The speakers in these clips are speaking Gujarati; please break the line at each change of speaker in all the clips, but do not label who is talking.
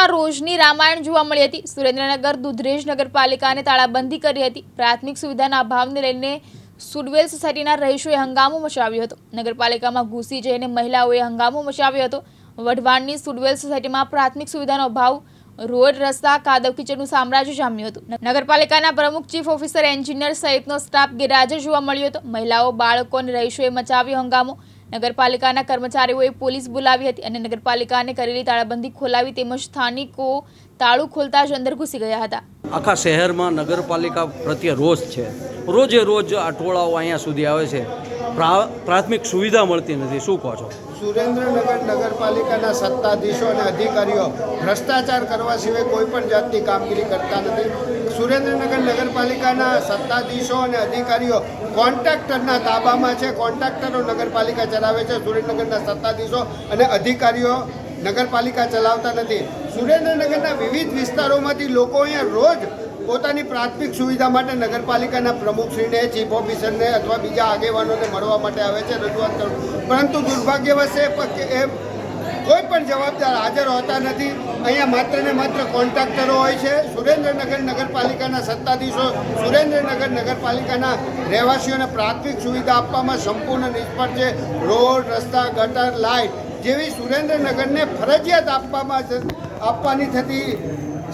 સોસાયટીમાં રોજની રામાયણ જોવા મળી હતી। સુરેન્દ્રનગર દુધરેજ નગરપાલિકાને તાળાબંધી કરી હતી। પ્રાથમિક સુવિધાના અભાવને લઈને સુડવેલ સોસાયટીના રહીશોએ હંગામો મચાવ્યો હતો। નગરપાલિકામાં ઘૂસી જઈને મહિલાઓએ હંગામો મચાવ્યો હતો। વઢવાણની સુડવેલ સોસાયટીમાં પ્રાથમિક સુવિધાનો અભાવ, રોડ રસ્તા, કાદવ કીચડનું સામ્રાજ્ય જામ્યું હતું। નગરપાલિકાના પ્રમુખ, ચીફ ઓફિસર, એન્જિનિયર સહિતનો સ્ટાફ ગેરહાજર જોવા મળ્યો હતો। મહિલાઓ, બાળકો અને રહીશોએ મચાવ્યો હંગામો। નગરપાલિકાના કર્મચારીઓએ પોલીસ બોલાવી હતી અને નગરપાલિકાને કરેલી તાળાબંધી ખોલાવી, તેમજ સ્થાનિકો તાળું ખોલતા જ અંદર ઘૂસી ગયા હતા।
આખા શહેરમાં નગરપાલિકા પ્રત્યે રોષ છે। રોજે રોજ આ ટોળાઓ અહીંયા સુધી આવે છે, પ્રાથમિક સુવિધા મળતી નથી। શું કહો છો?
સુરેન્દ્રનગર નગરપાલિકાના સત્તાધીશો અને અધિકારીઓ ભ્રષ્ટાચાર કરવા સિવાય કોઈ પણ જાતની કામગીરી કરતા નથી। સુરેન્દ્રનગર નગરપાલિકાના સત્તાધીશો અને અધિકારીઓ કોન્ટ્રાક્ટરના તાબામાં છે। કોન્ટ્રાક્ટરો નગરપાલિકા ચલાવે છે, સુરેન્દ્રનગરના સત્તાધીશો અને અધિકારીઓ નગરપાલિકા ચલાવતા નથી। સુરેન્દ્રનગરના વિવિધ વિસ્તારોમાંથી લોકો અહીંયા રોજ પોતાની પ્રાથમિક સુવિધા માટે નગરપાલિકાના પ્રમુખશ્રીને, ચીફ ઓફિસરને અથવા બીજા આગેવાનોને મળવા માટે આવે છે, રજૂઆત કરવા, પરંતુ દુર્ભાગ્યવશ એ કોઈ પણ જવાબદાર હાજર હોતા નથી। અહીંયા માત્ર ને માત્ર કોન્ટ્રાક્ટરો હોય છે। સુરેન્દ્રનગર નગરપાલિકાના સત્તાધીશો સુરેન્દ્રનગર નગરપાલિકાના રહેવાસીઓને પ્રાથમિક સુવિધા આપવામાં સંપૂર્ણ નિષ્ફળ છે। રોડ, રસ્તા, ગટર, લાઇટ જેવી સુરેન્દ્રનગરને ફરજિયાત આપવાની થતી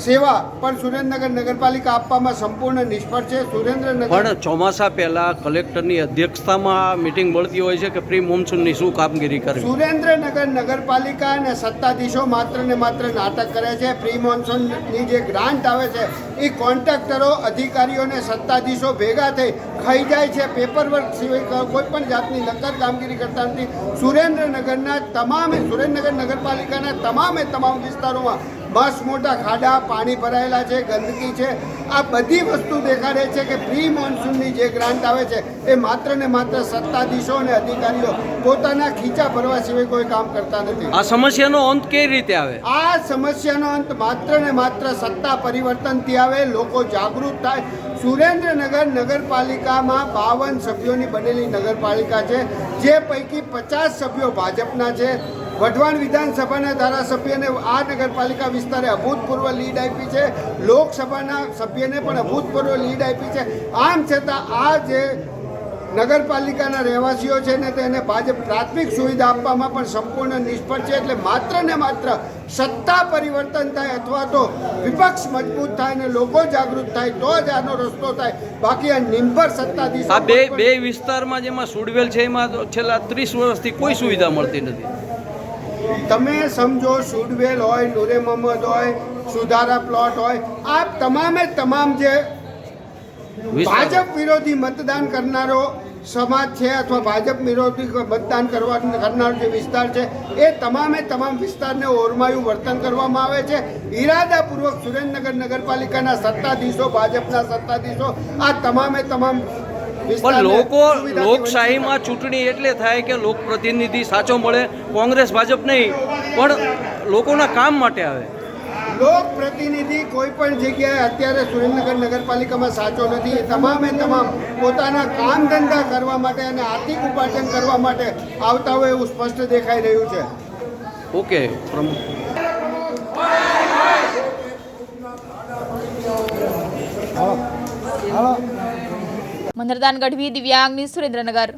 સેવા પણ સુરેન્દ્રનગર નગરપાલિકા આપવામાં સંપૂર્ણ નિષ્ફળ છે। સુરેન્દ્રનગર
પણ ચોમાસા પહેલા કલેક્ટરની અધ્યક્ષતામાં મીટિંગ મળતી હોય છે કે પ્રી મોન્સૂનની શું કામગીરી કરવી?
સુરેન્દ્રનગર નગરપાલિકા અને સત્તાધીશો માત્ર ને માત્ર નાટક કરે છે। પ્રી મોન્સૂનની જે ગ્રાન્ટ આવે છે એ કોન્ટ્રાક્ટરો, અધિકારીઓ અને સત્તાધીશો ભેગા થઈ ખાઈ જાય છે। પેપરવર્ક સિવાય કોઈ પણ જાતની નક્કર કામગીરી કરતા નથી। સુરેન્દ્રનગર નગરપાલિકાના તમામ વિસ્તારોમાં બસ મોટા ખાડા, પાણી ભરાયેલા છે, ગંદકી છે। આ બધી વસ્તુ દેખાડે છે કે પ્રી મોન્સૂનની જે ગ્રાન્ટ આવે છે એ માત્ર ને માત્ર સત્તાધીશો અને અધિકારીઓ પોતાના ખીચા ભરવા સિવાય કોઈ કામ કરતા નથી।
આ સમસ્યાનો અંત કઈ રીતે આવે?
આ સમસ્યાનો અંત માત્ર ને માત્ર સત્તા પરિવર્તનથી આવે, લોકો જાગૃત થાય। સુરેન્દ્રનગર નગરપાલિકામાં 52 સભ્યોની બનેલી નગરપાલિકા છે, જે પૈકી 50 સભ્યો ભાજપના છે। વઢવાણ વિધાનસભાના ધારાસભ્યને આ નગરપાલિકા વિસ્તારે અભૂતપૂર્વ લીડ આપી છે, લોકસભાના સભ્યને પણ અભૂતપૂર્વ લીડ આપી છે। આમ છતાં આ જે નગરપાલિકાના રહેવાસીઓ છે ને તેને ભાજપ પ્રાથમિક સુવિધા આપવામાં પણ સંપૂર્ણ નિષ્ફળ છે। એટલે માત્ર ને માત્ર સત્તા પરિવર્તન થાય અથવા તો વિપક્ષ મજબૂત થાય અને લોકો જાગૃત થાય તો જ આનો રસ્તો થાય, બાકી આ નિંભર સત્તાધીશો
આ બે વિસ્તારમાં જેમાં સુડવેલ છે એમાં છેલ્લા 30 વર્ષથી કોઈ સુવિધા મળતી નથી।
તમે સમજો, સુડવેલ હોય, નૂરે મોહમ્મદ હોય, સુધારા પ્લોટ હોય, આ તમામ જે ભાજપ વિરોધી મતદાન કરનારો સમાજ છે અથવા ભાજપ વિરોધી મતદાન કરનારો જે વિસ્તાર છે એ તમામ વિસ્તારને ઓરમાયું વર્તન કરવામાં આવે છે। ઇરાદાપૂર્વક સુરેન્દ્રનગર નગરપાલિકાના સત્તાધીશો, ભાજપના સત્તાધીશો આ તમામ
પણ લોકશાહીમાં ચૂંટણી એટલે થાય કે લોકપ્રતિનિધિ સાચો મળે, કોંગ્રેસ ભાજપ નહીં પણ લોકોના કામ માટે આવે।
લોકપ્રતિનિધિ કોઈ પણ જગ્યાએ અત્યારે સુરેન્દ્રનગર નગરપાલિકામાં સાચો નથી। તમામ પોતાના કામ ધંધા કરવા માટે અને આર્થિક ઉપાર્જન કરવા માટે આવતા હોય એવું સ્પષ્ટ દેખાઈ રહ્યું છે।
ઓકે,
મંદરદાન ગઢવી, દિવ્યાંગ ન્યૂઝ, સુરેન્દ્રનગર।